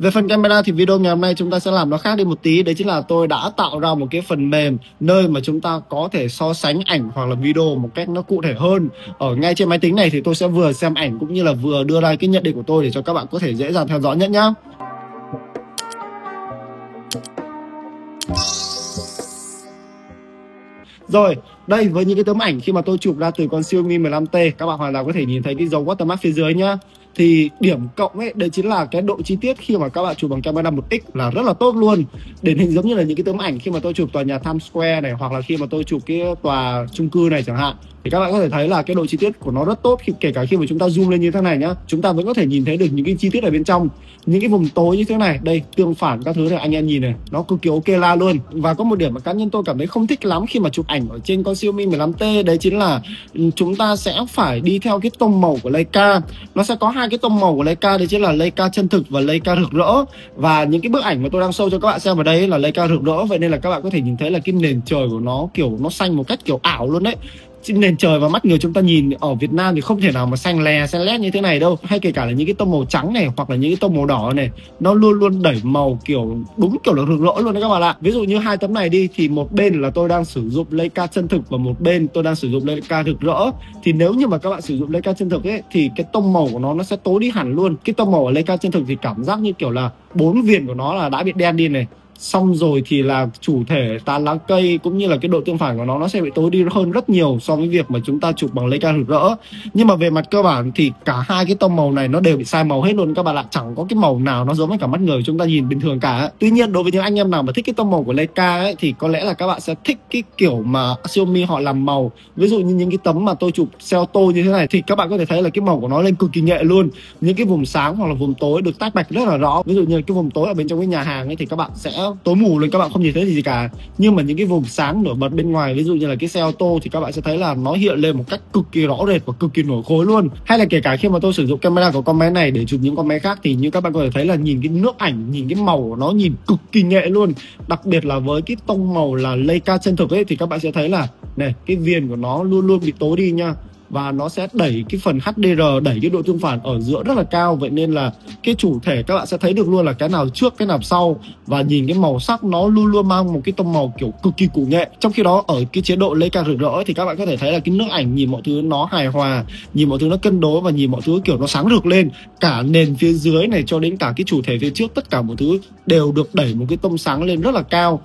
Về phần camera thì video ngày hôm nay chúng ta sẽ làm nó khác đi một tí. Đấy chính là tôi đã tạo ra một cái phần mềm nơi mà chúng ta có thể so sánh ảnh hoặc là video một cách nó cụ thể hơn. Ở ngay trên máy tính này thì tôi sẽ vừa xem ảnh cũng như là vừa đưa ra cái nhận định của tôi để cho các bạn có thể dễ dàng theo dõi nhất nhá. Rồi, đây với những cái tấm ảnh khi mà tôi chụp ra từ con Xiaomi 15T, các bạn hoàn toàn có thể nhìn thấy cái dấu watermark phía dưới nhá. Thì điểm cộng ấy, đấy chính là cái độ chi tiết khi mà các bạn chụp bằng camera 1x là rất là tốt luôn. Điển hình giống như là những cái tấm ảnh khi mà tôi chụp tòa nhà Times Square này, hoặc là khi mà tôi chụp cái tòa chung cư này chẳng hạn, thì các bạn có thể thấy là cái độ chi tiết của nó rất tốt. Kể cả khi mà chúng ta zoom lên như thế này nhá, chúng ta vẫn có thể nhìn thấy được những cái chi tiết ở bên trong, những cái vùng tối như thế này, đây tương phản các thứ này, anh em nhìn này, nó cực kỳ ok la luôn. Và có một điểm mà cá nhân tôi cảm thấy không thích lắm khi mà chụp ảnh ở trên con Xiaomi 15T, đấy chính là chúng ta sẽ phải đi theo cái tông màu của Leica. Nó sẽ có hai cái tông màu của Leica, đấy chính là Leica chân thực và Leica rực rỡ. Và những cái bức ảnh mà tôi đang show cho các bạn xem ở đây là Leica rực rỡ, vậy nên là các bạn có thể nhìn thấy là cái nền trời của nó kiểu nó xanh một cách kiểu ảo luôn đấy. Nền trời và mắt người chúng ta nhìn ở Việt Nam thì không thể nào mà xanh lè xanh lét như thế này đâu. Hay kể cả là những cái tông màu trắng này hoặc là những cái tông màu đỏ này, nó luôn luôn đẩy màu kiểu đúng kiểu là rực rỡ luôn đấy các bạn ạ. Ví dụ như hai tấm này đi thì một bên là tôi đang sử dụng Leica chân thực và một bên tôi đang sử dụng Leica rực rỡ. Thì nếu như mà các bạn sử dụng Leica chân thực ấy thì cái tông màu của nó sẽ tối đi hẳn luôn. Cái tông màu ở Leica chân thực thì cảm giác như kiểu là bốn viền của nó là đã bị đen đi này. Xong rồi thì là chủ thể tán lá cây cũng như là cái độ tương phản của nó sẽ bị tối đi hơn rất nhiều so với việc mà chúng ta chụp bằng Leica rực rỡ. Nhưng mà về mặt cơ bản thì cả hai cái tông màu này nó đều bị sai màu hết luôn các bạn ạ. Chẳng có cái màu nào nó giống với cả mắt người chúng ta nhìn bình thường cả. Tuy nhiên đối với những anh em nào mà thích cái tông màu của Leica ấy thì có lẽ là các bạn sẽ thích cái kiểu mà Xiaomi họ làm màu. Ví dụ như những cái tấm mà tôi chụp xe ô tô như thế này thì các bạn có thể thấy là cái màu của nó lên cực kỳ nhẹ luôn. Những cái vùng sáng hoặc là vùng tối được tách bạch rất là rõ. Ví dụ như cái vùng tối ở bên trong cái nhà hàng ấy thì các bạn sẽ tối mù lên, các bạn không nhìn thấy gì cả. Nhưng mà những cái vùng sáng nổi bật bên ngoài, ví dụ như là cái xe ô tô, thì các bạn sẽ thấy là nó hiện lên một cách cực kỳ rõ rệt và cực kỳ nổi khối luôn. Hay là kể cả khi mà tôi sử dụng camera của con máy này để chụp những con máy khác thì như các bạn có thể thấy là nhìn cái nước ảnh, nhìn cái màu của nó nhìn cực kỳ nhẹ luôn. Đặc biệt là với cái tông màu là Leica chân thực ấy thì các bạn sẽ thấy là này, cái viền của nó luôn luôn bị tối đi nha. Và nó sẽ đẩy cái phần HDR, đẩy cái độ tương phản ở giữa rất là cao. Vậy nên là cái chủ thể các bạn sẽ thấy được luôn là cái nào trước cái nào sau. Và nhìn cái màu sắc nó luôn luôn mang một cái tông màu kiểu cực kỳ cụ nghệ. Trong khi đó ở cái chế độ Leica rực rỡ thì các bạn có thể thấy là cái nước ảnh nhìn mọi thứ nó hài hòa, nhìn mọi thứ nó cân đối và nhìn mọi thứ kiểu nó sáng rực lên. Cả nền phía dưới này cho đến cả cái chủ thể phía trước, tất cả mọi thứ đều được đẩy một cái tông sáng lên rất là cao.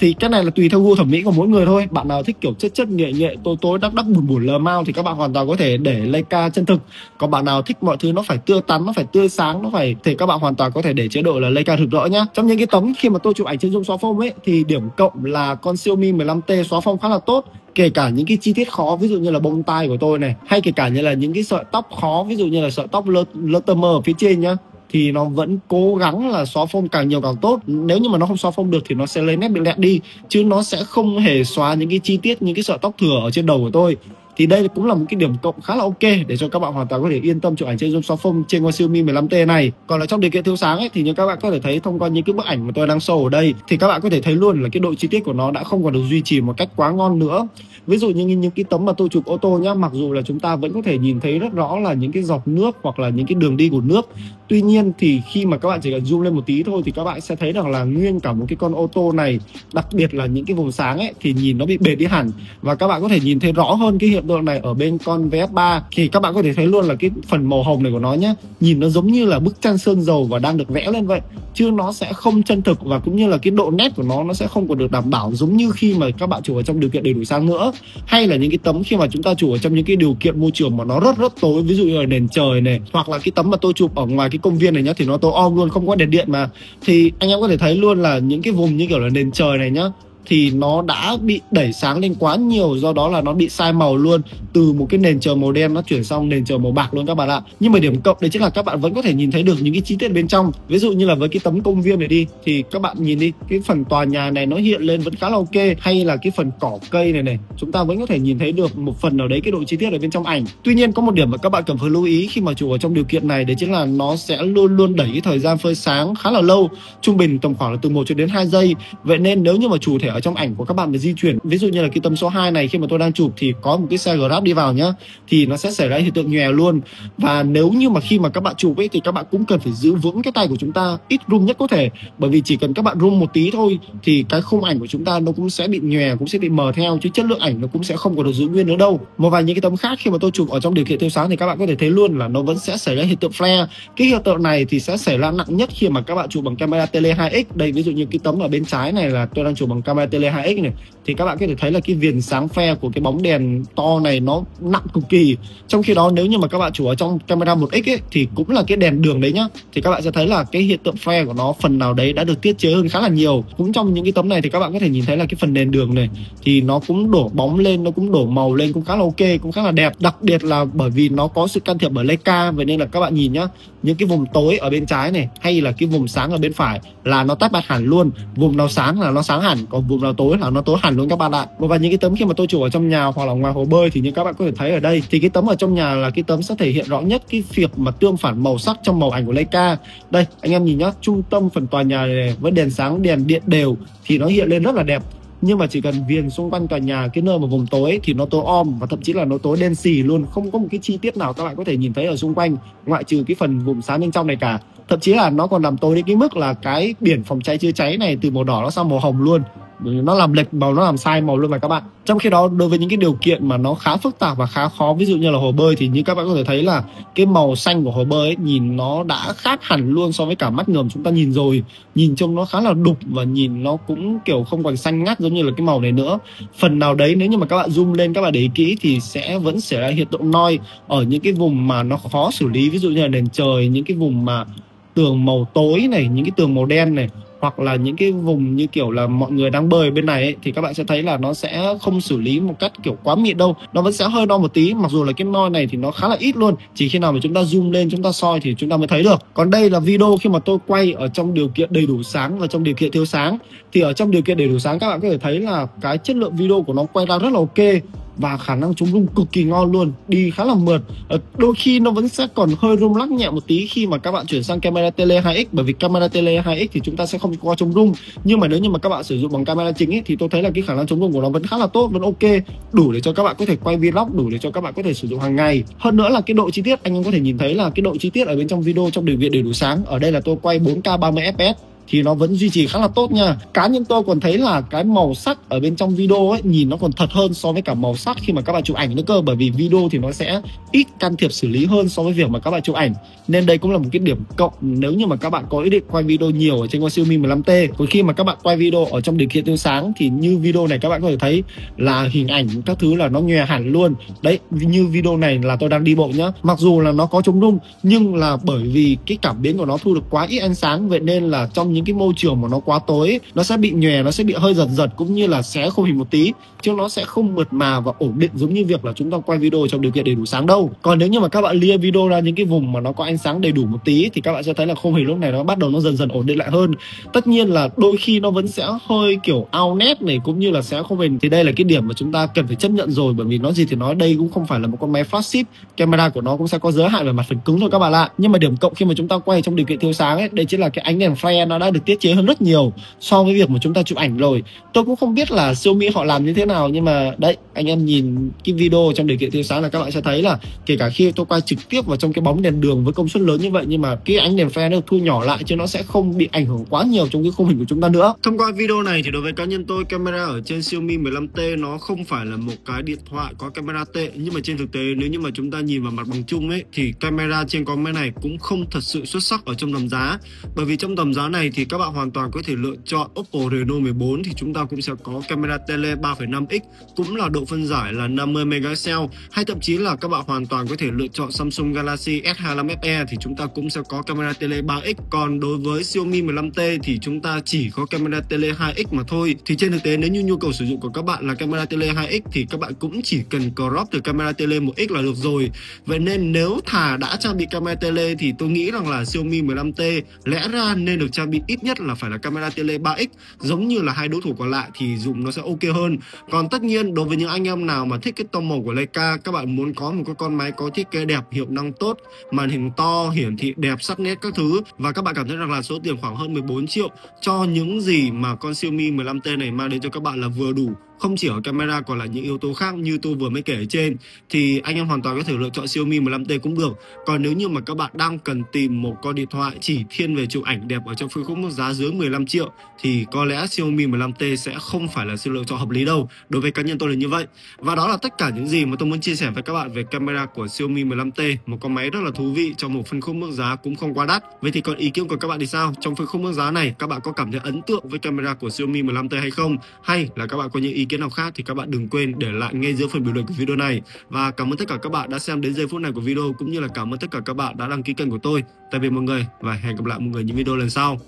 Thì cái này là tùy theo gu thẩm mỹ của mỗi người thôi. Bạn nào thích kiểu chất nghệ nghệ, tối đắc buồn buồn lờ mau thì các bạn hoàn toàn có thể để Leica chân thực. Còn bạn nào thích mọi thứ nó phải tươi tắn, nó phải tươi sáng, thì các bạn hoàn toàn có thể để chế độ là Leica rực rỡ nhá. Trong những cái tấm khi mà tôi chụp ảnh trên zoom xóa phông ấy thì điểm cộng là con Xiaomi 15T xóa phông khá là tốt. Kể cả những cái chi tiết khó, ví dụ như là bông tai của tôi này, hay kể cả như là những cái sợi tóc khó, ví dụ như là sợi tóc lơ tơ mơ ở phía trên nhá, thì nó vẫn cố gắng là xóa phông càng nhiều càng tốt. Nếu như mà nó không xóa phông được thì nó sẽ lấy nét bị lẹt đi, chứ nó sẽ không hề xóa những cái chi tiết, những cái sợi tóc thừa ở trên đầu của tôi. Thì đây cũng là một cái điểm cộng khá là ok để cho các bạn hoàn toàn có thể yên tâm chụp ảnh trên zoom xóa phông trên con Xiaomi 15T này. Còn là trong điều kiện thiếu sáng ấy thì như các bạn có thể thấy thông qua những cái bức ảnh mà tôi đang show ở đây thì các bạn có thể thấy luôn là cái độ chi tiết của nó đã không còn được duy trì một cách quá ngon nữa. Ví dụ như những cái tấm mà tôi chụp ô tô nhá, mặc dù là chúng ta vẫn có thể nhìn thấy rất rõ là những cái giọt nước hoặc là những cái đường đi của nước. Tuy nhiên thì khi mà các bạn chỉ cần zoom lên một tí thôi thì các bạn sẽ thấy rằng là nguyên cả một cái con ô tô này, đặc biệt là những cái vùng sáng ấy thì nhìn nó bị bệt đi hẳn. Và các bạn có thể nhìn thấy rõ hơn cái hiện tượng này ở bên con VS3 thì các bạn có thể thấy luôn là cái phần màu hồng này của nó nhé, nhìn nó giống như là bức tranh sơn dầu và đang được vẽ lên vậy, chứ nó sẽ không chân thực, và cũng như là cái độ nét của nó sẽ không còn được đảm bảo giống như khi mà các bạn chụp ở trong điều kiện đầy đủ sáng nữa. Hay là những cái tấm khi mà chúng ta chụp ở trong những cái điều kiện môi trường mà nó rất tối, ví dụ như là nền trời này, hoặc là cái tấm mà tôi chụp ở ngoài cái công viên này nhá, thì nó tối om luôn, không có đèn điện mà, thì anh em có thể thấy luôn là những cái vùng như kiểu là nền trời này nhá thì nó đã bị đẩy sáng lên quá nhiều, do đó là nó bị sai màu luôn, từ một cái nền trời màu đen nó chuyển sang nền trời màu bạc luôn các bạn ạ. Nhưng mà điểm cộng đấy chính là các bạn vẫn có thể nhìn thấy được những cái chi tiết bên trong. Ví dụ như là với cái tấm công viên này đi thì các bạn nhìn đi, cái phần tòa nhà này nó hiện lên vẫn khá là ok, hay là cái phần cỏ cây này chúng ta vẫn có thể nhìn thấy được một phần nào đấy cái độ chi tiết ở bên trong ảnh. Tuy nhiên có một điểm mà các bạn cần phải lưu ý khi mà chụp ở trong điều kiện này, đấy chính là nó sẽ luôn luôn đẩy cái thời gian phơi sáng khá là lâu, trung bình tầm khoảng là từ 1 cho đến 2 giây. Vậy nên nếu như mà chủ thể ở trong ảnh của các bạn để di chuyển. Ví dụ như là cái tấm số 2 này, khi mà tôi đang chụp thì có một cái xe Grab đi vào nhá, thì nó sẽ xảy ra hiện tượng nhòe luôn. Và nếu như mà khi mà các bạn chụp ấy thì các bạn cũng cần phải giữ vững cái tay của chúng ta ít rung nhất có thể, bởi vì chỉ cần các bạn rung một tí thôi thì cái khung ảnh của chúng ta nó cũng sẽ bị nhòe, cũng sẽ bị mờ theo, chứ chất lượng ảnh nó cũng sẽ không còn được giữ nguyên nữa đâu. Một vài những cái tấm khác khi mà tôi chụp ở trong điều kiện thiếu sáng thì các bạn có thể thấy luôn là nó vẫn sẽ xảy ra hiện tượng flare. Cái hiện tượng này thì sẽ xảy ra nặng nhất khi mà các bạn chụp bằng camera tele 2x. Đây, ví dụ như cái tấm ở bên trái này là tôi đang chụp bằng camera tele 2x này, thì các bạn có thể thấy là cái viền sáng phe của cái bóng đèn to này nó nặng cực kỳ. Trong khi đó nếu như mà các bạn chụp ở trong camera 1x ấy, thì cũng là cái đèn đường đấy nhá, thì các bạn sẽ thấy là cái hiện tượng flare của nó phần nào đấy đã được tiết chế hơn khá là nhiều. Cũng trong những cái tấm này thì các bạn có thể nhìn thấy là cái phần nền đường này thì nó cũng đổ bóng lên, nó cũng đổ màu lên, cũng khá là ok, cũng khá là đẹp. Đặc biệt là bởi vì nó có sự can thiệp bởi Leica, vậy nên là các bạn nhìn nhá, những cái vùng tối ở bên trái này hay là cái vùng sáng ở bên phải là nó tách bạch hẳn luôn, vùng nào sáng là nó sáng hẳn, còn vùng nào tối là nó tối hẳn luôn các bạn ạ. Và những cái tấm khi mà tôi chụp ở trong nhà hoặc là ngoài hồ bơi thì như các bạn có thể thấy ở đây, thì cái tấm ở trong nhà là cái tấm sẽ thể hiện rõ nhất cái việc mà tương phản màu sắc trong màu ảnh của Leica. Đây anh em nhìn nhá, trung tâm phần tòa nhà này với đèn sáng đèn điện đều thì nó hiện lên rất là đẹp, nhưng mà chỉ cần viền xung quanh tòa nhà, cái nơi mà vùng tối ấy, thì nó tối om và thậm chí là nó tối đen xì luôn, không có một cái chi tiết nào các bạn có thể nhìn thấy ở xung quanh ngoại trừ cái phần vùng sáng bên trong này cả. Thậm chí là nó còn làm tối đến cái mức là cái biển phòng cháy chữa cháy này từ màu đỏ nó sang màu hồng luôn, nó làm lệch màu, nó làm sai màu luôn mà các bạn. Trong khi đó đối với những cái điều kiện mà nó khá phức tạp và khá khó, ví dụ như là hồ bơi, thì như các bạn có thể thấy là cái màu xanh của hồ bơi ấy, nhìn nó đã khác hẳn luôn so với cả mắt ngầm chúng ta nhìn rồi, nhìn trông nó khá là đục và nhìn nó cũng kiểu không còn xanh ngắt giống như là cái màu này nữa. Phần nào đấy nếu như mà các bạn zoom lên, các bạn để ý kỹ thì vẫn xảy ra hiện tượng noi ở những cái vùng mà nó khó xử lý, ví dụ như là nền trời, những cái vùng mà tường màu tối này, những cái tường màu đen này, hoặc là những cái vùng như kiểu là mọi người đang bơi bên này ấy, thì các bạn sẽ thấy là nó sẽ không xử lý một cách kiểu quá mịn đâu, nó vẫn sẽ hơi noi một tí, mặc dù là cái noi này thì nó khá là ít luôn, chỉ khi nào mà chúng ta zoom lên, chúng ta soi thì chúng ta mới thấy được. Còn đây là video khi mà tôi quay ở trong điều kiện đầy đủ sáng và trong điều kiện thiếu sáng, thì ở trong điều kiện đầy đủ sáng các bạn có thể thấy là cái chất lượng video của nó quay ra rất là ok và khả năng chống rung cực kỳ ngon luôn, đi khá là mượt. Đôi khi nó vẫn sẽ còn hơi rung lắc nhẹ một tí khi mà các bạn chuyển sang camera tele 2x, bởi vì camera tele 2x thì chúng ta sẽ không có chống rung, nhưng mà nếu như mà các bạn sử dụng bằng camera chính ấy, thì tôi thấy là cái khả năng chống rung của nó vẫn khá là tốt, vẫn ok, đủ để cho các bạn có thể quay vlog, đủ để cho các bạn có thể sử dụng hàng ngày. Hơn nữa là cái độ chi tiết, anh em có thể nhìn thấy là cái độ chi tiết ở bên trong video trong điều kiện đầy đủ sáng, ở đây là tôi quay 4K 30 fps thì nó vẫn duy trì khá là tốt nha. Cá nhân tôi còn thấy là cái màu sắc ở bên trong video ấy nhìn nó còn thật hơn so với cả màu sắc khi mà các bạn chụp ảnh nữa cơ, bởi vì video thì nó sẽ ít can thiệp xử lý hơn so với việc mà các bạn chụp ảnh, nên đây cũng là một cái điểm cộng nếu như mà các bạn có ý định quay video nhiều ở trên con Xiaomi 15T. Còn khi mà các bạn quay video ở trong điều kiện thiếu sáng thì như video này các bạn có thể thấy là hình ảnh các thứ là nó nhòe hẳn luôn. Đấy, như video này là tôi đang đi bộ nhá, mặc dù là nó có chống rung nhưng là bởi vì cái cảm biến của nó thu được quá ít ánh sáng, vậy nên là trong những cái môi trường mà nó quá tối nó sẽ bị nhòe, nó sẽ bị hơi giật giật cũng như là xé khung hình một tí, chứ nó sẽ không mượt mà và ổn định giống như việc là chúng ta quay video trong điều kiện đầy đủ sáng đâu. Còn nếu như mà các bạn lia video ra những cái vùng mà nó có ánh sáng đầy đủ một tí thì các bạn sẽ thấy là khung hình lúc này nó bắt đầu nó dần dần ổn định lại hơn. Tất nhiên là đôi khi nó vẫn sẽ hơi kiểu out nét này cũng như là xé khung hình, thì đây là cái điểm mà chúng ta cần phải chấp nhận rồi, bởi vì nói gì thì nói, đây cũng không phải là một con máy flagship, camera của nó cũng sẽ có giới hạn về mặt phần cứng thôi các bạn ạ. Nhưng mà điểm cộng khi mà chúng ta quay trong điều kiện thiếu sáng ấy, đây chính là cái ánh đèn flare nó đã được tiết chế hơn rất nhiều so với việc mà chúng ta chụp ảnh rồi. Tôi cũng không biết là Xiaomi họ làm như thế nào, nhưng mà đấy, anh em nhìn cái video trong điều kiện thiếu sáng là các bạn sẽ thấy là kể cả khi tôi quay trực tiếp vào trong cái bóng đèn đường với công suất lớn như vậy, nhưng mà cái ánh đèn flare nó được thu nhỏ lại chứ nó sẽ không bị ảnh hưởng quá nhiều trong cái khung hình của chúng ta nữa. Thông qua video này thì đối với cá nhân tôi, camera ở trên Xiaomi 15T nó không phải là một cái điện thoại có camera tệ, nhưng mà trên thực tế nếu như mà chúng ta nhìn vào mặt bằng chung ấy thì camera trên con máy này cũng không thật sự xuất sắc ở trong tầm giá. Bởi vì trong tầm giá này thì các bạn hoàn toàn có thể lựa chọn Oppo Reno 14 thì chúng ta cũng sẽ có camera tele 3.5x, cũng là độ phân giải là 50 megapixel, hay thậm chí là các bạn hoàn toàn có thể lựa chọn Samsung Galaxy S25 FE thì chúng ta cũng sẽ có camera tele 3x. Còn đối với Xiaomi 15T thì chúng ta chỉ có camera tele 2x mà thôi. Thì trên thực tế nếu như nhu cầu sử dụng của các bạn là camera tele 2x thì các bạn cũng chỉ cần crop từ camera tele 1x là được rồi. Vậy nên nếu thà đã trang bị camera tele thì tôi nghĩ rằng là Xiaomi 15T lẽ ra nên được trang bị ít nhất là phải là camera tele 3x giống như là hai đối thủ còn lại thì dùng nó sẽ ok hơn. Còn tất nhiên đối với những anh em nào mà thích cái tông màu của Leica, các bạn muốn có một cái con máy có thiết kế đẹp, hiệu năng tốt, màn hình to, hiển thị đẹp, sắc nét các thứ, và các bạn cảm thấy rằng là số tiền khoảng hơn 14 triệu cho những gì mà con Xiaomi 15T này mang đến cho các bạn là vừa đủ. Không chỉ ở camera còn là những yếu tố khác như tôi vừa mới kể ở trên, thì anh em hoàn toàn có thể lựa chọn Xiaomi 15T cũng được. Còn nếu như mà các bạn đang cần tìm một con điện thoại chỉ thiên về chụp ảnh đẹp ở trong phân khúc mức giá dưới 15 triệu thì có lẽ Xiaomi 15T sẽ không phải là sự lựa chọn hợp lý đâu. Đối với cá nhân tôi là như vậy. Và đó là tất cả những gì mà tôi muốn chia sẻ với các bạn về camera của Xiaomi 15T, một con máy rất là thú vị trong một phân khúc mức giá cũng không quá đắt. Vậy thì còn ý kiến của các bạn thì sao? Trong phân khúc mức giá này các bạn có cảm thấy ấn tượng với camera của Xiaomi 15T hay không? Hay là các bạn có những ý kiến nào khác thì các bạn đừng quên để lại ngay dưới phần bình luận của video này. Và cảm ơn tất cả các bạn đã xem đến giây phút này của video, cũng như là cảm ơn tất cả các bạn đã đăng ký kênh của tôi. Tạm biệt mọi người và hẹn gặp lại mọi người những video lần sau.